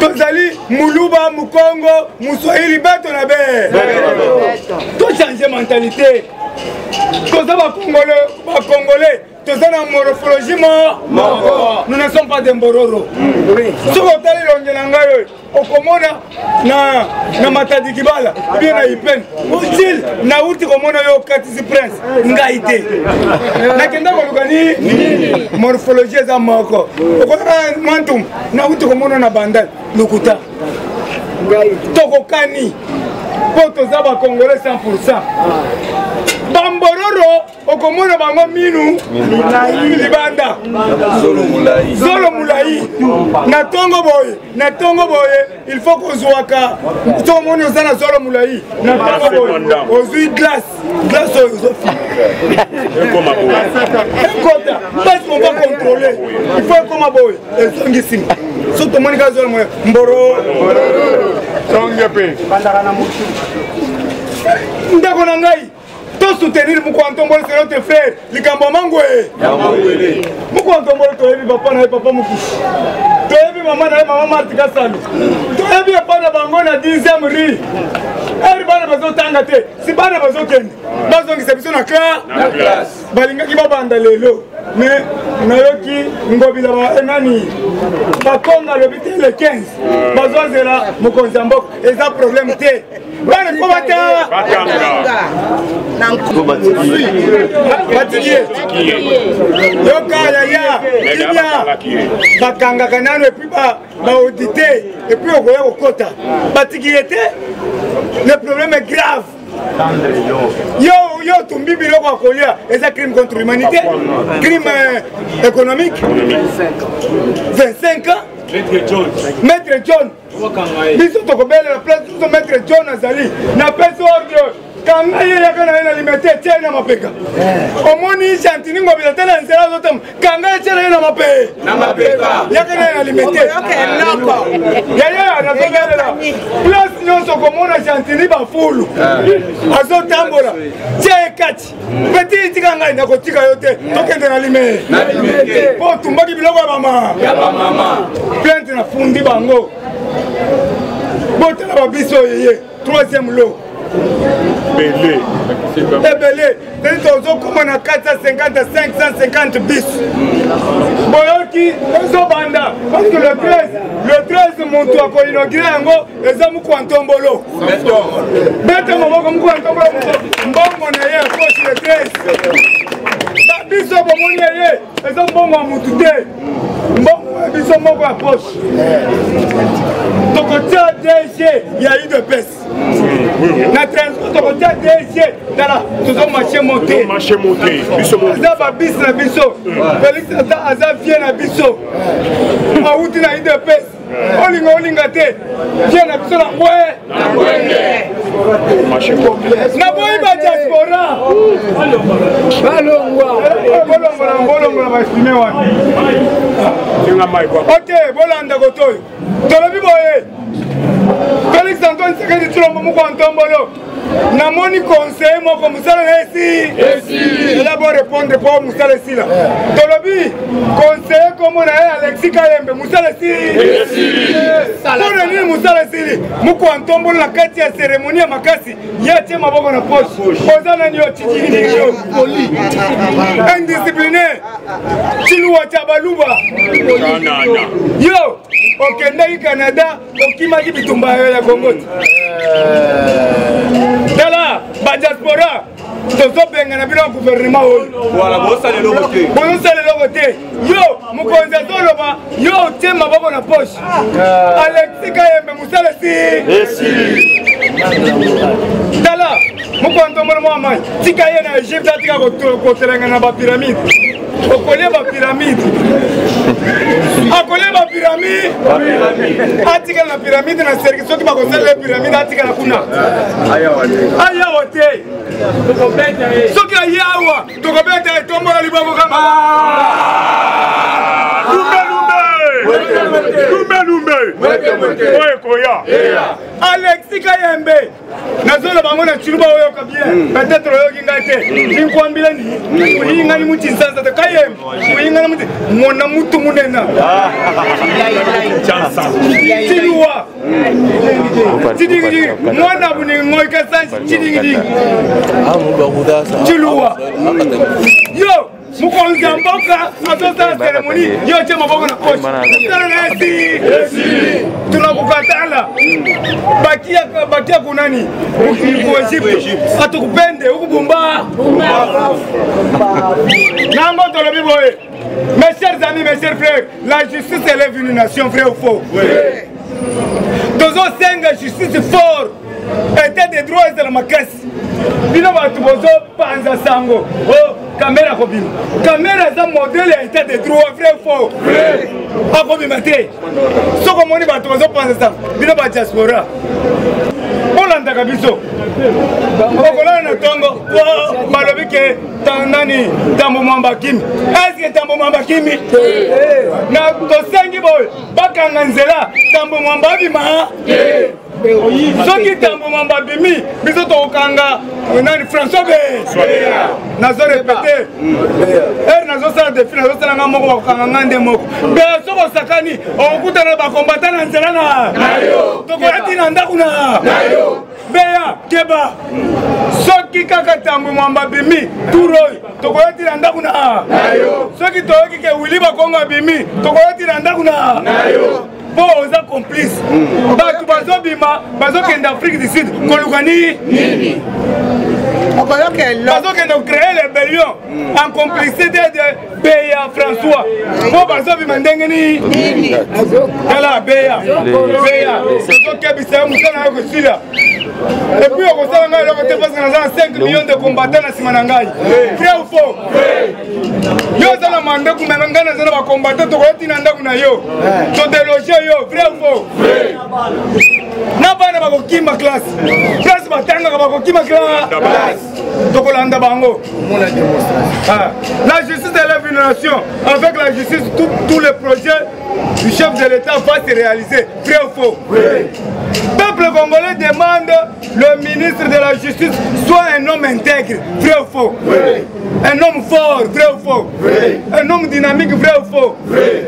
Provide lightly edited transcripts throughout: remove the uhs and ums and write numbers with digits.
tozali muluba mukongo muswahili beto na be to changer mentalité toza ba congolais toza na morphologie nous ne sommes pas des mbororo soko tali longela ngayo okomona na matadi kibala bien na ipen utile na uti komona yo katisi prince ngaite na kenda ko lukani morphologie za moko okona mantum na uti komona na bandal lukuta tokokani po toza ba congolais 100%. Bambororo okomona bango minu libanda zolo mulai na tongo boye il faut qu'on zwaka to mona zana zolo mulai na tongo boye ozui glace ozofi kota parce qu'on va contrôler il faut comme boye ezongisi surtout monika zolo mboro tongepe bandara na mutu ndako na ngai soutenir Moukoantombole, c'est notre frère, les Gambamangwe. Moukoantombole, tu as vu papa et papa Moukou. Tu as vu maman et maman Martika Salou. Tu as vu papa de Bango na 10e rue. Everybody besoin tangate. Si pas de besoin ken. Besoin qui s'est na classe. Balinga qui va banda lelo. Mais nayoki ngobila ba enani. Ba konga le bitel le 15. Besoin c'est là Moukonzambok et ça problème té. Bana komata. Batilier yoka ya bakanga kanano et puis auditer et puis okoya kokota batikiyete le problème est grave yo tumbi biloko akolia eza crime contre l'humanité crime économique 25 ans Maître John biso tokobela la place biso Maître John azali na pese ordre kanga ye yaka na limité tiens na mapeka omoni chantini ngobila tena nzela zotem kanga ye tiens na mapeka yaka na limité ya na tobela place nyonso komona chantini ba fulu azo tambola tiens kati petit tikanga na kotika yote tokende na limité po tumbaki biloko ya mama plainte na fundi bango botela ba biso yeye 3e lot Belé. Belé. Comme on a 450 à 550 bis. Boyoki, Banda. Parce que le 13 mon toit pour inaugurer un mot, les hommes Kwantombolo. Bête mon comme Kwantombolo. Bon, on est à poche le 13. Biso bomonye, les hommes bon à moutouté. Bon, biso mon à poche. Donc, DG, il y a eu de baisse. La transport DG, nous avons marché monté. Azaba bis na biso. Félix Aza vient na biso. Aouti na eu de baisse. Olinga te. Vient na biso na mwe. Na boy ba diaspora. Bolongwa ba filmer wapi. OK, bolanda gotoyo. Tolobi boye. Félix Antoine Sekedi Tshilombo Moukoantombolo. Namoni conseil moko musala esi. Là pour répondre pour musala esi là. Tolobi conseil comme on a Alexis Kalembe musala esi. Pour nini musala esi. Moukoantombolo na kati ya cérémonie ya makasi yatie maboko na poche. Ozana nyo tchitini yo poli. Indiscipliné. Chiluwa Chabaluba. Yo, okendaki Canada, okimaki bitumba ya Congo. Dala, ba diaspora, tozo benga na bilo gouvernement oyo. Voilà, bosa le lokote. Bosa le lokote. Yo, mukonza toloba, yo tie maboko na poche. Alexis Kayembe musala si. Dala, Moukoantombolo mama, tika ye na Egypte tika kotelenga na ba pyramide. Okolia ba pyramide. Akolia ba pyramide. Atika na pyramide na sergi soki ba kosala pyramide atika na kuna. Ayawa te. Soki ayawa, tokobeta tombola liboko kama. Lumbe. Oye koya. Alexis Kayembe nazola bango na chiluba oyo ka bien peut-être oyo kingate ninkwambile ni uyinga ni muti nsanza te Kayembe uyinga ni muti mona mutu munena chiluwa chidingi mwana buni ngoika sanji chidingi chiluwa yo mukonzi mboka azosa ceremony yo chema boko na koshi tunakukatala bakia kunani Egypte atukupende ukubumba nango tolobi boye. Mes chers amis, mes chers frères, la justice élève une nation, vrai ou faux? Tozo senga justice fort était des droits de la makasi bino batu bozo panza sango oh caméra kobima caméra za modèle était des droits vrai ou faux? Akobima te soko moni batu bozo panza sango bino ba diaspora olanda kabiso okolana na tongo balobi ke nani Tambo Mwamba Kimi. Est-ce que Tambo Mwamba Kimi na tosengi boy bakanga nzela Tambo Mwamba bima soki Tambo Mwamba bimi biso tokanga nani François Beya nazo répéter nazo sala défi nazo sala nga moko bakanga ngande moko be soko sakani okutana ba combattant na nzela na tokolati na ndaku na Beya keba soki kaka Tambo Mwamba bimi turoi tokolati na ndaku na soki toyoki ke wili bakonga bimi tokolati na ndaku na bon oza complice batu bazobima bazokende Afrique du Sud kolukani nini bazokende créer l'ébellion en complicité de Beya François bon bazobima ndenge nini kala Beya bazokebisa musana yoko sila et puis okosala ngai eloko te parce que naza na 5 millions de combattants na nsima na ngai vrai ou faux yo oza na mandeku meme ngai naza na bacombattant tokoyoti na ndako na yo todeloge yo vrai ou faux na bana bakokima classe place batangaka bakokima classe tokolanda bango la justice élève une nation avec la justice tous les projets du chef de l'État va se réaliser vrai ou faux peuple congolais demande le ministre de la justice soit un homme intègre, vrai ou faux? Un homme fort, vrai ou faux? Un homme dynamique, vrai ou faux?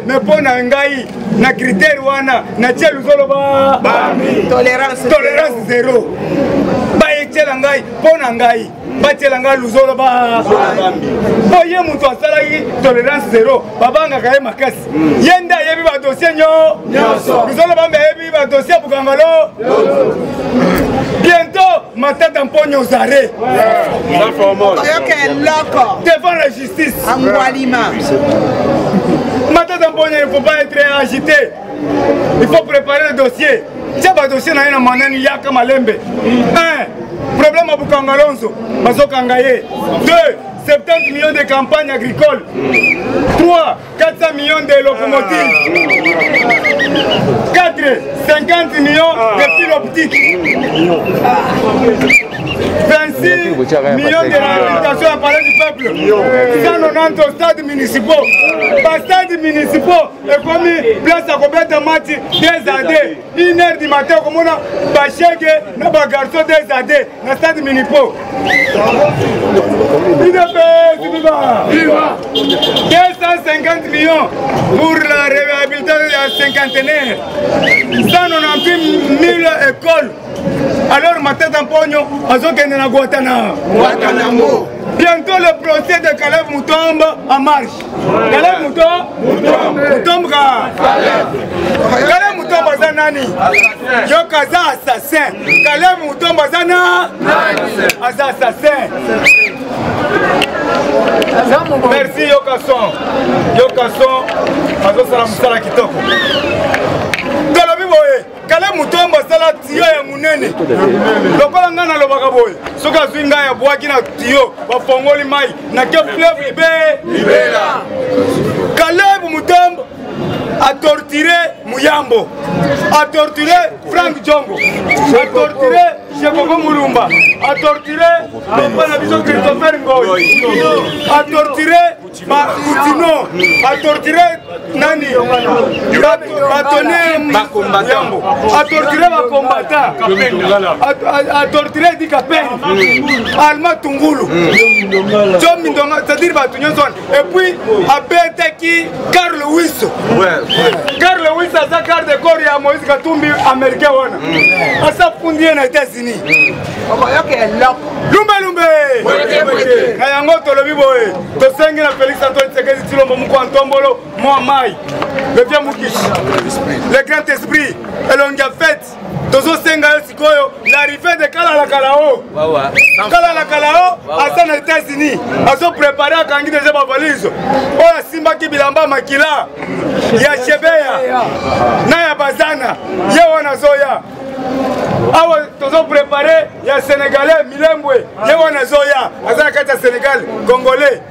Mais pour Nangaï, na critère wana, na tchel zoloba, tolérance zéro. Ba tchel Nangaï, pour Nangaï, ba tchel Nangaï luzoloba. Boye mutu asalaki tolérance zéro, babanga kaye makasi. Yenda yebi ba dossier nyo, luzoloba mbe yebi ba dossier bukangalo. Bientôt, Matata Mponyo Zare devant la justice. Matata Mponyo, il ne faut pas être agité. Il faut préparer le dossier. Tiens, le dossier n'a rien à maner, Yaka Malembe. 1. Problème à Bukangalonzo, Bazo Kangaye. 2. 70 millions de campagnes agricoles. 3. 400 millions de locomotives. 4. 50 millions de fils optiques. 26 millions de réhabilitation à parler du peuple. 190 stades municipaux. Par stades municipaux, et comme place à combien de matchs des AD. 1h du matin, comme on a Bachègue, nos garçons des AD, dans les stades municipaux. 250 millions pour la réhabilitation des cinquantenaires. 198 000 écoles. Alors, Matata Mponyo, Azokende na Guantanamo. Bientôt le procès de Caleb Mutomba en marche. Caleb Mutomba. Caleb Mutomba Zanani. Yo Kaza assassin. Caleb Mutomba Zana. Assassin. Merci Yokason. Yokason. Azosala musala kitoko. Tolobi boye. Caleb Mutomba sala tiyo ya munene. Lokola ngana lobaka boye. Soka zwinga ya bwaki na tiyo bafongoli mai na ke fleuve libera. Caleb Mutomba a torturé Muyambo, a torturé Frank Djongo, a torturé Chekoko Mulumba, a torturé Papa Nabiso Christopher Ngoy, a torturé Coutinho a torturé nani a torturé les combattants, a torturé Di Capelli, Alma Tungulu, John Mindonga, c'est-à-dire et puis a bêté Carl Lewis. Carl Lewis a sa carte de corps à Moïse Katumbi américain. A sa fondé aux États-Unis. Lumbe Nayango tolobi boye to sengi na Félix Antoine Tshisekedi Tshilombo Muko Antombolo Moamai le vieux Mukish le grand esprit elongia fête tozo senga yo sikoyo l'arrivée de Kalala Kalao Kalala Kalao asa na États-Unis azo préparer akangi déjà ba valise oya Simba Kibilamba Makila ya Chebeya na ya Bazana ye wana zoya awa tozo préparé ya Sénégalais Milembwe ye wana zoya azana kati ya Sénégal Congolais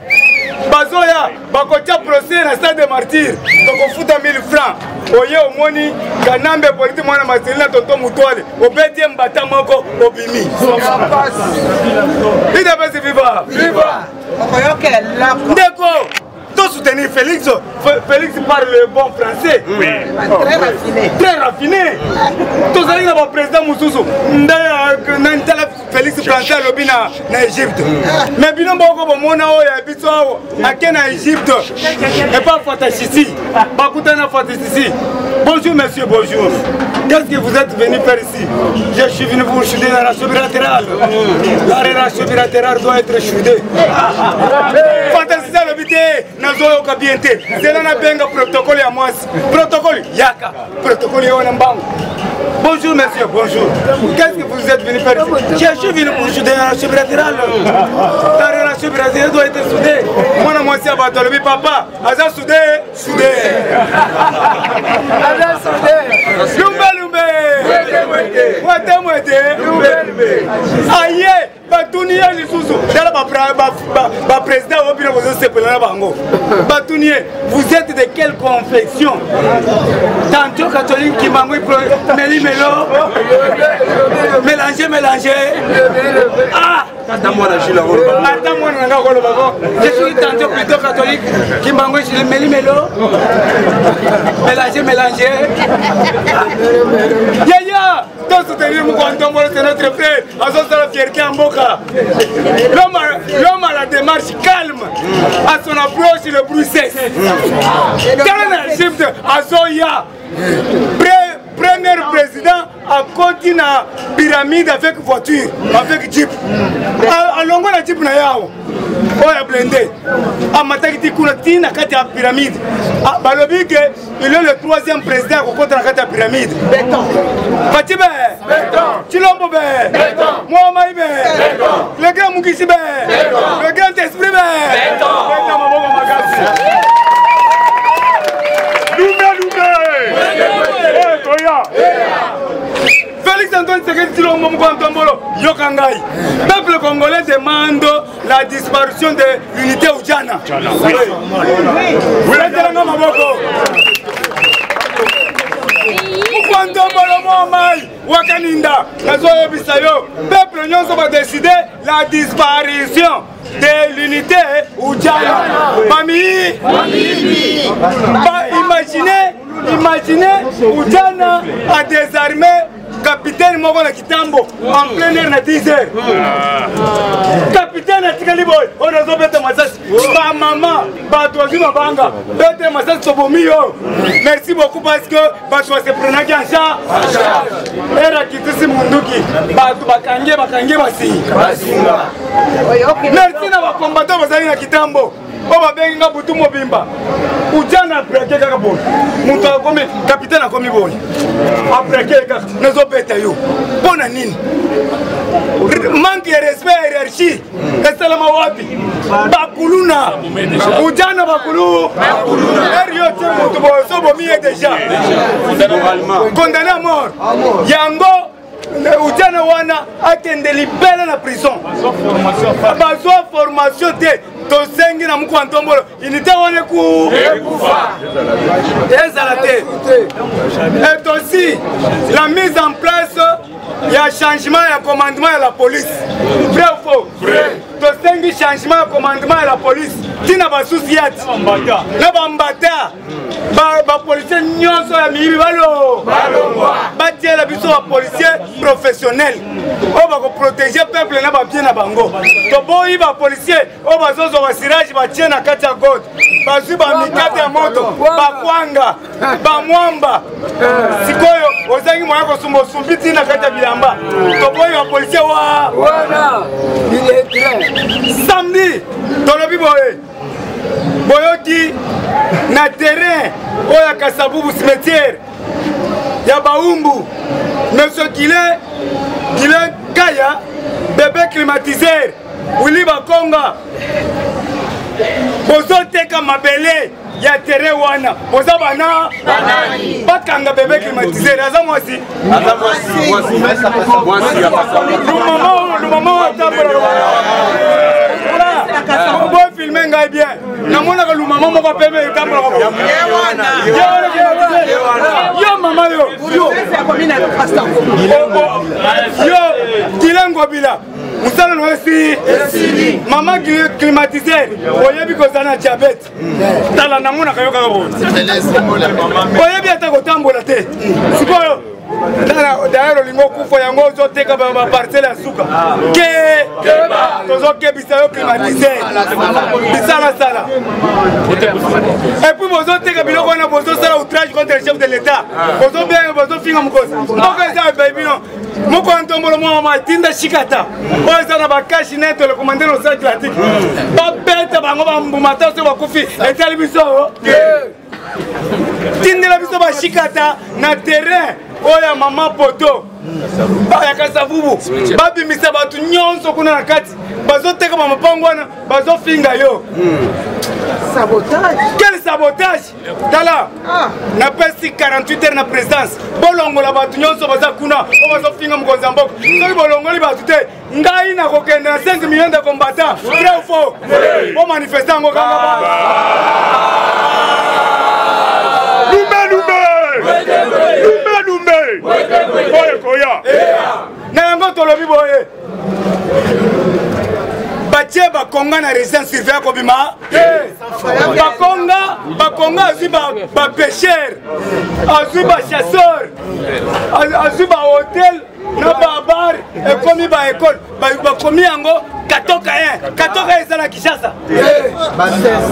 bazoya bakotia procès na stade de martyr tokofuta 1000 francs oye omoni kanambe politi mwana Marcelina tonto Mutwale obedie mbata moko obimi idapesi viva ndeko tout soutenir Félix. Félix parle le bon français. Oui. Très raffiné. Tous les président Moussoussou. Félix français en Égypte. Mais bien en Égypte. Et pas Fatachissi. Bonjour monsieur, bonjour. Qu'est-ce que vous êtes venu faire ici? Je suis venu vous chuter la relation bilatérale. La relation bilatérale doit être chutée. Fantastique l'habité. C'est là un protocole à moi. Protocole Yaka. Protocole Yonambango. Bonjour monsieur, bonjour. Qu'est-ce que vous êtes venu faire ici? Je suis venu pour chuter la relation bilatérale. La relation bilatérale doit être soudée. Moi, moi, c'est à le papa. Aza soudé, soudé. Aza soudé. Lumbe. Aïe, Batounie, président Batounie, vous êtes de quelle confection? Tantôt catholique qui m'a mélangé. Ah! Attends-moi, je suis tantôt plutôt catholique qui m'a mélangé. Yaya! Tous soutenir Moukantombo, c'est notre frère. À la fierté en Boka. L'homme a la démarche calme. À son approche, le bruit cesse. Dans l'Égypte, à Zoya, premier président a continué la pyramide avec voiture, avec jeep. À longueur de jeep, on a blindé. À Matakiti Kounati, na kati la pyramide. Balobi que il est le 3e président qui contre la pyramide. Fatibé, Tshilombo, Mohamed, le grand Mukishi, le grand esprit. Félix Antoine Tshisekedi Tshilombo Muko Antombolo Yokangai. Peuple congolais demande la disparition de l'unité Oudjana. Vous êtes là, Maboko. Muko Antombolo Moamai Wakaninda. Nazoyo Bisayo. Peuple nyonso va décider la disparition de l'unité Oudjana. Imaginez Oudjana a désarmé capitaine Mogola Kitambo en plein air à 10 heures. Capitaine Tikaliboy, on a zobé de massage. Ma maman, Batozi Mabanga, bête massage Tobomio. Merci beaucoup parce que Batois se prenait en charge. Era Kitisi Munduki, Bakange Basi. Merci à vos combattants, vous à Kitambo. Oba benga butu mobimba Oudjana après kaka bon muto akomi capitaine akomi bon après kaka nazo beta yo pona nini manque de respect hiérarchie esalama wapi bakuluna Oudjana bakulu erio te muto bo so bo mi déjà condamné à mort yango Oudjana wana akende libéré la prison bazo formation te to sengi na Muko Antombolo unité wana ku ezalate et aussi la mise en place il y a changement et commandement de la police vrai ou faux vrai tosengi changement ya commandement ya la police tina basusiati na bambata bapolisier nyonso ya miyibi batiela biso bapolisier professionnel oyo bakoprotege peuple na babie na bango toboyi bapolisier oyo bazozwa basirage batie na kati ya gode bazwi bamikate ya moto bakwanga bamwamba sikoyo ozangi moya kosumba osumbi tina kati ya bilamba toboyi bapolisier wana samedi tolobi boye boyoki na terrain oyo ya Kasavubu cimetière ya Baumbu monsieur Gile Kaya bébé climatiseur Willy Bakonga bozoteka mabele ya terrain wana boza bana bakanga bébé climatiseur aza mwasi lumama bo filmer ngai bien namonaka lumama moko peme etambolaka yo mama yo kilengobila musala no esi mama climatiseur oyebi kozala na diabete tala namonaka yo kaka boye oyebi ata kotambola te sikoyo d'ailleurs olingo okufa yango ozoteka baparcele ya suka tozokebisa yo climatiseur bisalasala epuis bozoteka biloko wana bozosala outrage contre le chef de l'état bozofinga mokosi mboka eza ebai bino moko ya ntombolo mwa mama tinda shikata oyo eza na bakashi neto le commandant océan atlantique babeta bango bambumata so bakufi etali biso tindela biso bashikata na terrain oya mama poto ya Kasavubu babimisa batu nyonso kuna na kati bazoteka bamapango wana bazofinga yo sabotage. Quel sabotage? Tala na pesi 48 heures na présidence bolongola batu nyonso baza kuna o bazofinga mukonza mboka soki bolongoli batu te ngai na kokende na 5 millions de combattants vrai ou faux bo manifestant ngo kanga na yango tolobi boye batie bakonga na résidence surveillée kobima bakonga azwi bapêcheur azwi bachasseur azwi bahotel na babar ekomi baekole bakomi yango katoka 1 katoka eza na Kinshasa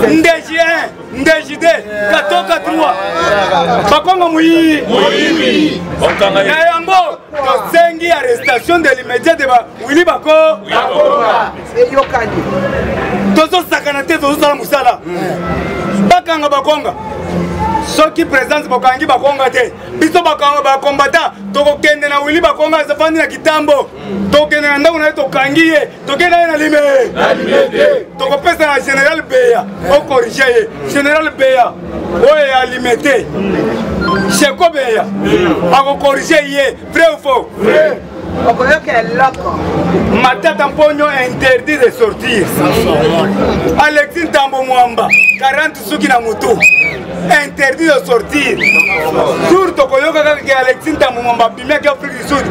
ndeji 1 ndeji 2 katoka 3 bakonga muyibi na yango tosengi arrestation de l'immédiat de Willy Bakonga tozosakana te tozosala musala bakanga bakonga soki présence bakangi bakonga te biso bakanga bakombata tokokende na Willy Bakonga azafandi na kitambo tokende na ndako na ye tokangi ye tokende ye na lime tokopesa na général Beya okorige ye général Beya oyo ya lime te Cheko Beya akokorige ye vrai ou faux Matata Mponyo interdit de sortir. Alexis Tambo Mwamba 40 suki na mutu interdit de sortir. Sur Tokoyoka que Alexis Tambo Mwamba bimia qui Afrique du Sud.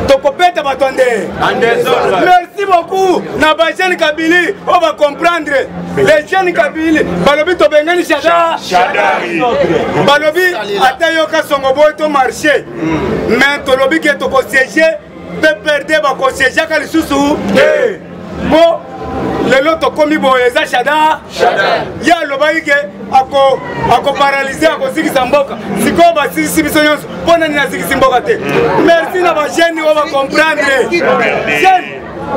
Tokopeta batonde. Merci beaucoup. Na ba jeune Kabili, on va comprendre. Les jeunes Kabili, balobi to bengani Shadari. Balobi atayoka songobo to marché. Mais to lobi ke to ko siéger peut perdre ba ko siéger ka lisusu. Bon lelo to komi boyeza Shadari. Ya lobaike ako paralyser ako sikisa mboka. Siko ba sisi biso nyonso pona ni na sikisa mboka te. Merci na ba jeune on va comprendre.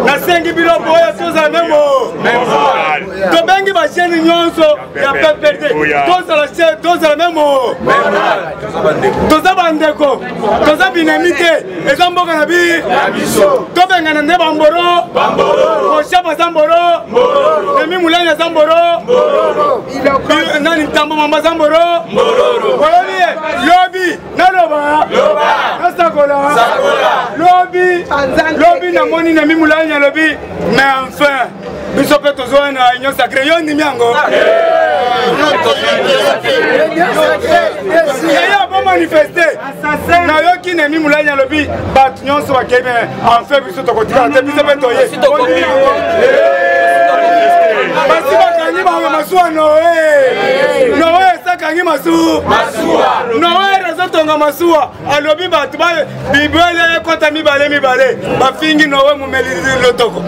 Na sengi bilo boya toza memo to bengi ba jeune nyonso ya PPRD toza la memo toza bandeko toza binamite eza mboka na bi to benga na ne bamboro ko shaba zamboro nemi mulanya zamboro nani tambo mama zamboro lobi na loba na sakola lobi na moni na mi mulanya lobi mais enfin biso pe tozo na union sacrée yo ni miango ya ba manifester na yo ki na mi mulanya lobi bat nyonso ba kebe enfin biso to kotika te biso pe toye basi bakangi ba masuwa Noé Noé sakangi masuwa Noé razotonga masuwa alobi batu ba bibele kota mibale bafingi Noé mumeli lotoko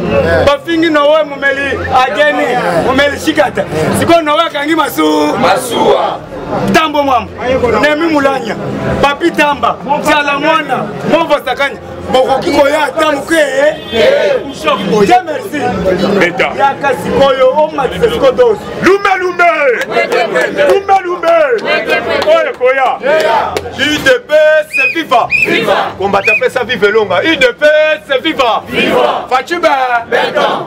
bafingi Noé mumeli ageni mumeli shikata siko Noé kangi masuwa tambo mama nemi mulanya papi tamba tiala mwana movo sakanya bokoki koya tamuke Dieu merci yaka sikoyo o matisiko dos lumbe oye koya IDP c'est viva combattant pesa vive longa IDP c'est viva Fachibe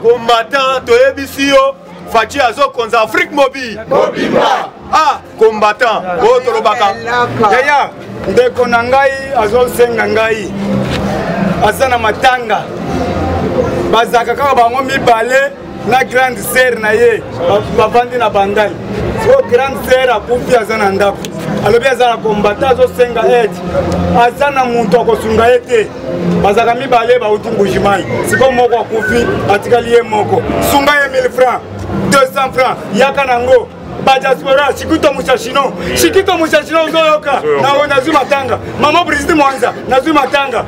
combattant toyebisio Fachi azo konza Afrique mobile combattant otolobaka yaya ndeko na ngai azo senga ngai azana matanga bazaka kaka bango mibale na grande sœur na ye bavandi na bandali so grande sœur akufi azana ndako alobi azana combattant azo senga aide azana muntu akosunga ye te bazaka mibale bauti mbujimai siko moko akufi atikali ye moko sunga ye 1000 francs 200 francs yaka nango Badiaspora, Shikito Mushashino Zoyoka, Nazu Matanga, Mama Brigitte Mwanza, Nazu Matanga,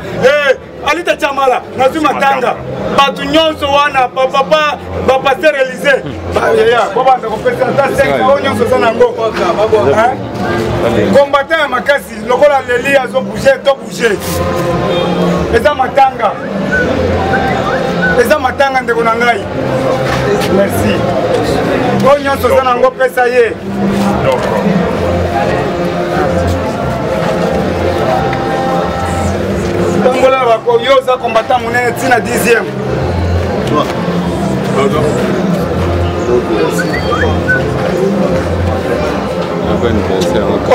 Alita Chamala, Nazu Matanga, Batunyon Sowana, Papa Pasteur Élysée, Baba, Onyon Sozanango, combattant Makasi, Lokola Leli, Azo Bouger, Top Bouger, Eza Matanga. Eza matanga ndeko na ngai. Merci. Onyo sozana ngo pesa ye. Tangola bako yoza combattant munene tina 10e.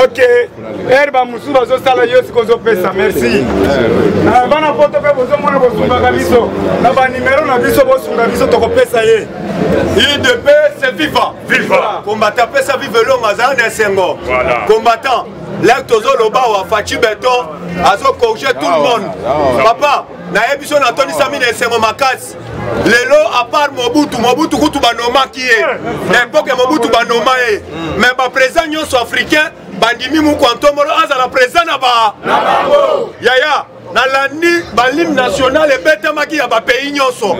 Ok, herba musuba zo sala yosi kozo pesa, merci. Na bana foto pe bozo mona bosunga kabiso. Na ba numéro na biso bosunga biso toko pesa ye. IDP c'est viva. Combattant pesa vive long azana sengo. Combattant l'acte zo loba wa Fachi Beton azo corriger tout le monde. Papa, na ebiso na Tony Samine sengo makasi. Lelo à part Mobutu kutu banoma qui est l'époque Mobutu banoma est mais ba président nyonso africain bandimi mu kwantomolo azala président na ba yaya na landi balim national ebeta maki ya ba pays nyonso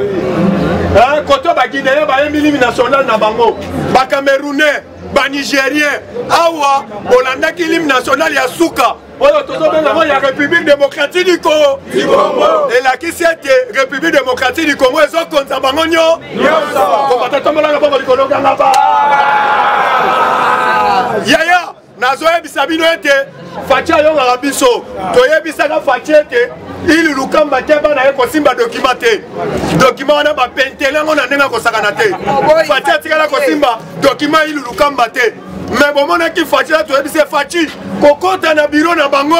koto ba Guinéen ba hymne national na bango ba Camerounais ba Nigérien awa Hollanda ki hymne national ya suka oyo tozobenga ya République démocratique du Congo et la qui c'est République démocratique du Congo ezo konza bango nyo komata tombola na bango likolo nganga ba yaya nazo yebisa bino ete Fachi ayongaka biso toyebisaka Fachi ete ili lukamba te bana ye kosimba document wana bapentele yango na ndenge akosakana te Fachi atikala kosimba document ili lukamba te mais bomonaki Fachi la toyebise Fachi kokota na biro na bango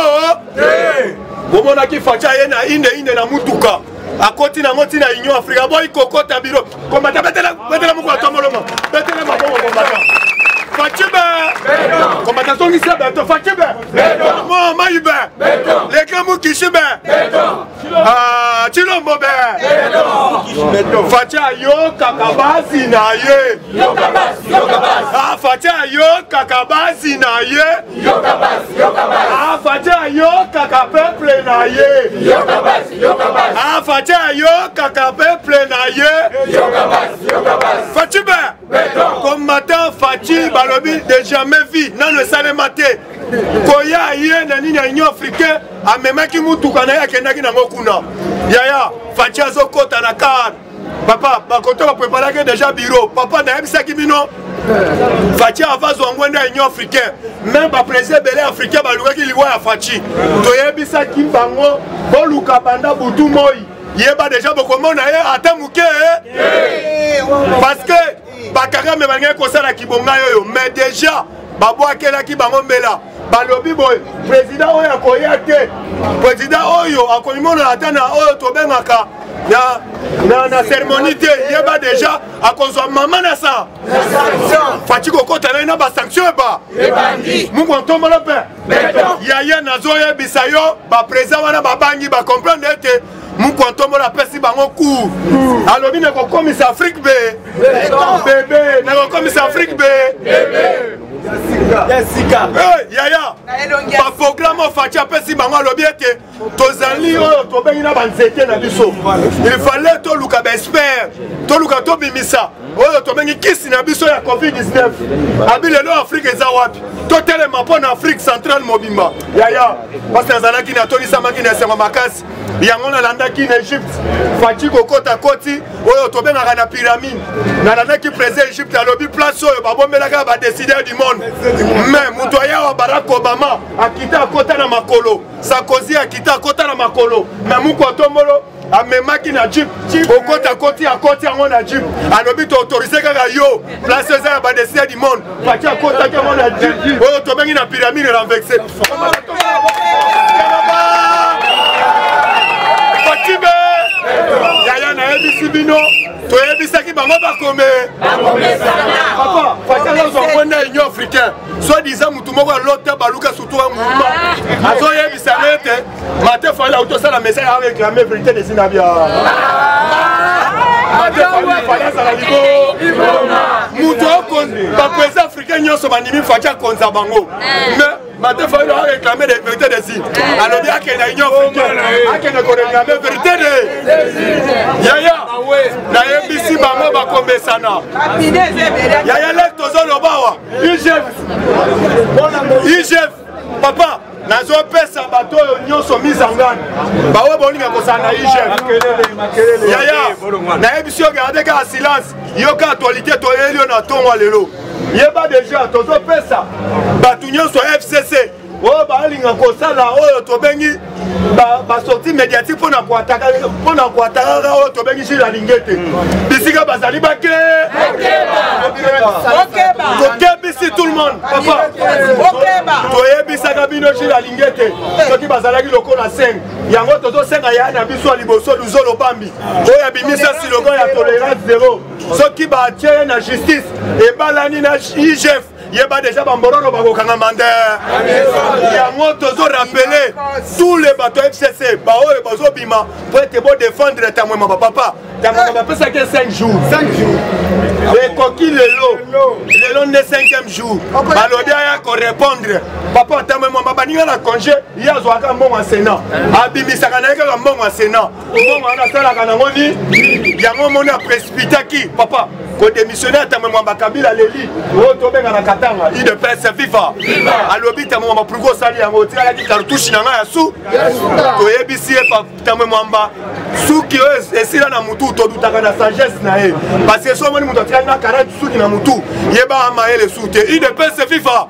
bomonaki Fachi aye na inde na mutuka akoti na ngoti na Union Africa boy kokota biro komata betela moko atomoloma betela mabongo komata Fachi be komata songi se beto Fachi be mo mai be le kamu kishi be chilombo be Fachi ayo kakabasi na ye Fachi ayo kakabasi na ye Fachi ayo kakapeple na ye Fachi ayo kakapeple na ye Fachi be combattant Fachi balobi de jamais vu non le salemate koya ye na nini ya Union Africaine amemaki mutuka na yake ndaki na ngokuna yaya Fachi azokota na car papa bakoto ba préparer déjà bureau papa na yebisaki bino Fachi avazwa ngwenda ya Union Africaine même ba président belé africain balukaki liwa ya Fachi toyebisaki bango boluka banda butu moi yeba déjà bokomona ye atamuke parce que bakaka me bange kosala kibonga yoyo mais déjà babwakela ki bango mbela balobi boy président oyo akoya te président oyo akolimona atana oyo tobengaka na cérémonie te yeba déjà akozwa mama na sa Fachi kokota na ba sanction ba mungu antombola pe yaya nazoye bisayo ba président wana babangi ba comprendre ete mungu antombola pesi bango coup alobi na ko komisa Afrique be bébé na ko komisa Afrique be yaya ba programme fatia pesi bango alobi ete tozali oyo tobengi na banzete na biso il fallait toluka ba expert toluka tobimisa oyo tobengi kisi na biso ya COVID-19 abilelo Afrique eza wapi totelema mpo na Afrique centrale mobimba yaya parce nazalaki na tonisamaki na esengo makasi yango nalandaki na Egypte fati kokota koti oyo tobengaka na pyramide nalandaki président Egypte alobi place oyo babombelaka badécideur du monde mais moto ayawa Barack Obama akita akota na makolo Sarkozy akita akota na makolo mais muku otombolo amemaki na jeep okota koti akoti yango na jeep alobi to autorisé kaka yo place eza ya badécideur du monde fati akotaki yango na jeep oyo tobengi na pyramide renversé yaya na ebisi bino toyebisaki bango bakome papa fati azozwa kwenda union africain soi-disant mutu moko alota baluka surtout wa mouvement azoyebisa ete mate fali autosala message ya réclamer vérité des sinabia mate fali azala libo mutu baprésident africain nyonso bandimi fati akonza bango mais mate fali réclamer des vérités des signes alobi akende union africaine akende koréclamer vérité de yaya na ebisi bango bakomesana yaya lek tozolobawa IGF papa nazopesa bato oyo nyonso mise en garde bawe bolinga kosala na IGF yaya nayebisi yo garde kaka silence yoka actualité toyeli yo na ntongo lelo yeba deja tozopesa bato nyonso FCC oyo balinga kosala oyo tobengi basorti médiatique mpona koatakaka oyo tobengi Gilles Alingete bisika bazali bake tokebisi tout le monde papa toyebisaka bino Gilles Alingete soki bazalaki lokola 5 yango tozosenga ya na biso ya liboso luzolo bambi oyo abimisa silogo ya tolérance zéro soki batie na justice ebalani na IGF yeba déjà bambororo bakokanga mandeur yango tozo rappeler tous les bateaux FCC baoyo bazobima pour être bon défendre tamwema papa tamwema bapesaki 5 jours ekoki lelo nde 5e jour balobi aya korépondre papa tamwema babaninga na congé ye azwaka mbongo ya sénat abimisaka na ye kaka mbongo ya sénat mbongo wana asalaka nango ni yango moni aprécipitaki papa kodémissionné tamwema bakabila leli oyo tobenga na katanga IDPS viva alobi tamwema bapluko osali yango otikaki kartouche na ngai ya su toyebisi ye tamwema suki oyo esila na mutu todutaka na sagesse na ye parce que somoni mutu atikaki na karate suki na mutu yeba amayele su te IDPS viva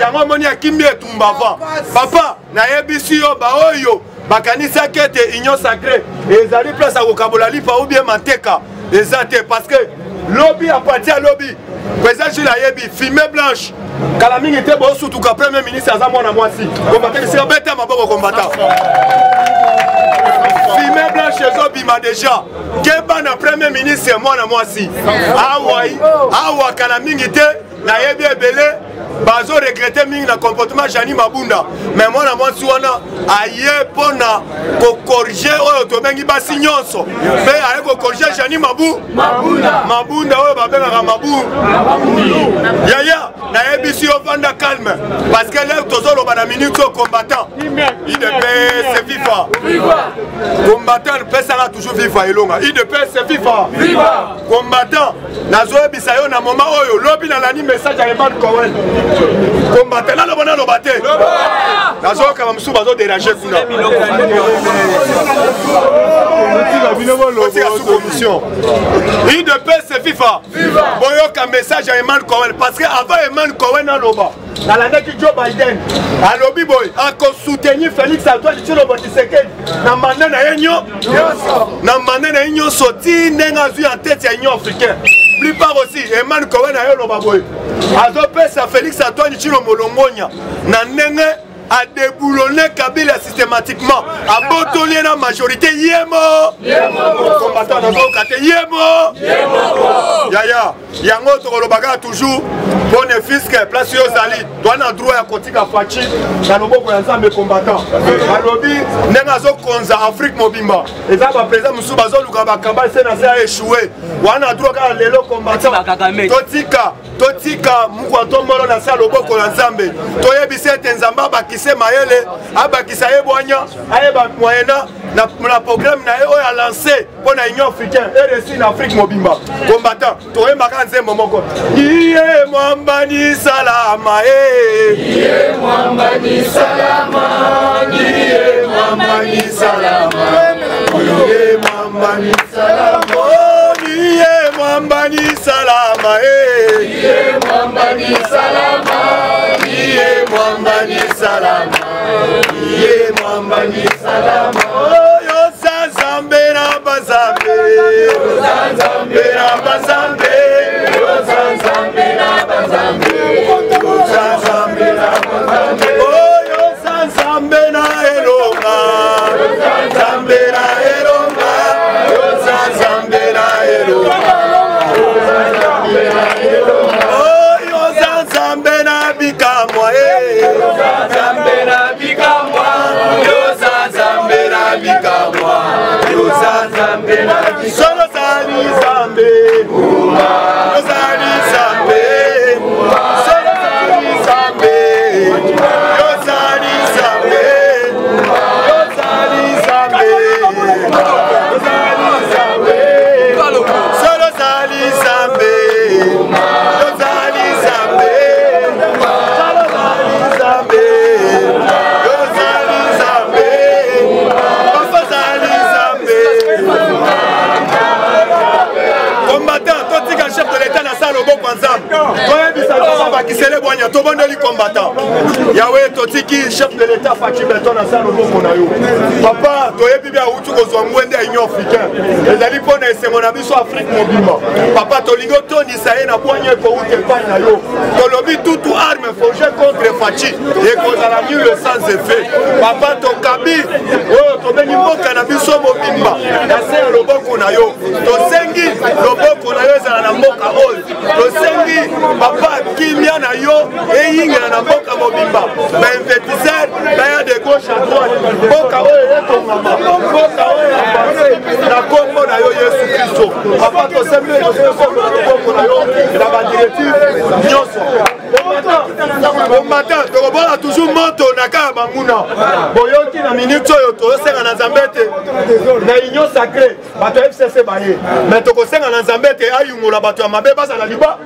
yango moni akimbi etumba avant papa nayebisi yo baoyo bakanisaki ete union sacré ezali place ya kokabola lipa ou bien mateka eza te parce que lobby appartient à lobby président Gilles ayebi fumée blanche kala mingi te bosutuka premier ministre aza mwana mwasi combattant sika bete maboko combattant fumée blanche ezobima déjà keba na premier ministre mwana mwasi awa kala mingi te nayebi ebele bazo regretter mingi na comportement Jani Mabunda mais mwana mwasi wana aye pona ko corriger oyo tobengi basi nyonso mais aye ko corriger Jani Mabunda oyo babengaka Mabu yaya nayebisi yo vanda calme parce que là tozolo bana minute au combattant IDPS viva combattant pesala toujours viva elonga IDPS viva combattant nazoyebisa yo na moment oyo lobi na lani message ya Eman Cohen combattant là le lo baté nazoka ba msuba zo déranger kuna commission IDPS viva boyoka message ya Eman Cohen parce que avant Eman Cohen aloba nalandaki Joe Biden alobi boy ako soutenir Félix Antoine Tshilombo Tshisekedi na mandat na yenyo na mandat na yenyo soti nenga zui en tête ya Union africaine plupart aussi Eman Cohen ayoloba boy azopesa Félix Antoine Tshilombo Longonya na nenge a déboulonné Kabila systématiquement. A botolé la majorité. Yemo. Combattant dans le côté. Yemo. Yaya. Yango Tokolobaga toujours. Bon fisc. Place Yozali. Doit na droit à Kotika Fachi. Kanobo Koyanzambe combattant. Alobi. Nengazo Konza Afrique Mobimba. Et ça va présenter Moussoubazo Lugaba Kabal Sénazé a échoué. Wana droit à l'élo combattant. Totika Mukwantombolo na sa loboko na Nzambe. Toyebise Tenzamba bakise mayele. Abakisa Ebwanya. Ayeba moyena. Na programme na eo a lancé pour la Union africaine et réussi en Afrique Mobimba. Combattant. Toye Makanze Momoko. Iye Mwambani Salama. Iye Mwambani Salama. Iye Mwambani Salama. Iye Mwambani Salama. Iye Mwambani Salama. Iye Mwambani Salama. Iye Mwambani Salama. Iye Mwambani Salama. Yo Zanzambe na Bazambe. Yo Zanzambe na Bazambe. Yo Zanzambe na Bazambe. Yo Zanzambe na Bazambe. Oh yo Zanzambe na Elonga. Yo Zanzambe na Elonga. Yo Zanzambe na Elonga. Yo Zanzambe na Elonga. Oh yo Zanzambe na Bikamwa. Yo Zanzambe na Bikamwa. Yo Zanzambe na Bikamwa. Yo Zanzambe na Bikamwa. Solo Zali Zambe. Yo Zali Zambe. Solo Zali Zambe. Yo Zali Zambe. Yo Zali Zambe. Yo Zali Zambe. Solo Zali Zambe. Yo Zali Zambe. Solo Zali Zambe. Yo Zali Zambe. Papa Zali Zambe. Combattant, Totika chef de l'État na sa loboko ensemble. Toye bisalo bakisele bonya tobondeli combattant. Yahweh Totiki chef de l'État Fachi Beton na sa loboko na yo. Papa, toye bibia utu kozwa mwende ya Union africaine. Ezali pona esemona biso Afrique Mobimba. Papa tolingo toni saye na bonya ko ute pa na yo. Tolobi tutu arme forgée contre Fachi et kozala nul sans effet. Papa tokabi oh tobeni mboka na biso Mobimba. Na se loboko na yo. Tosengi loboko na yo ezala na mboka oyo. Tosengi papa kimia na yo eyingela na mboka Mobimba. Ba investisseur ba de gauche à droite. Mboka oyo etongama. Mboka oyo avance na kombo na yo Yesu Kristo. Papa tosembi loboko na yo na ba directive nyonso. Combattant, tokobona toujours moto na kaka banguna. Boyoki na minute oyo tosenga na Nzambe te na union sacrée bato FCC baye. Mais tokosenga na Nzambe te ayungola bato ya mabe bazala liba.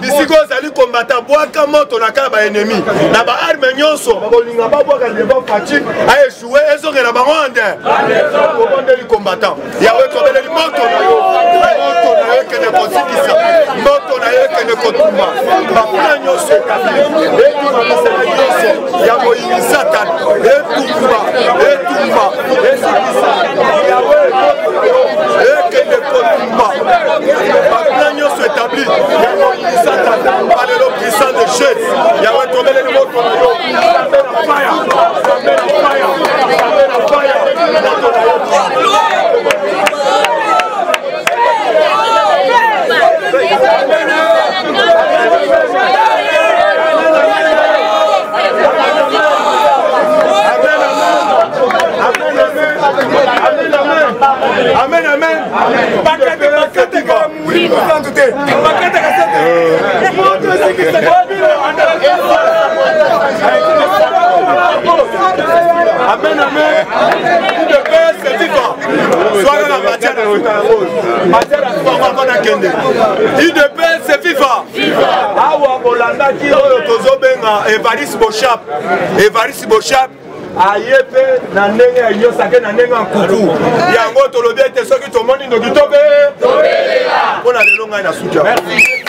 Bisiko zali combattant bwaka moto na kaka ba ennemi. Na ba arme nyonso bakolinga babwaka devant Fachi a échoué ezongela bango ande. Kobondeli combattant. Yawe tobeleli moto na yo. Moto na yo kene kosikisa. Moto na yo kene kotumba. Bakuna nyonso kabili. Etumba misala nyonso ya moyini Satan. Etumba. Esikisa. Yawe ekene kotumba. Bakuna nyonso établi. Ya moyini Satan. Palelo puissant de Jésus. Yawe tobeleli moto na yo. Fire. Moto na yo. Amen, amen. Amen, amen. C'est FIFA. Soit la matière de IDP, c'est FIFA. Awa Bolanda qui Tozobenga Evariste Bochap. Ayepe na ndenge ya yo sake na ndenge nkuku yango tolobi ete soki tomoni ndoki tobe tobelela pona lelo ngai na suja. Merci.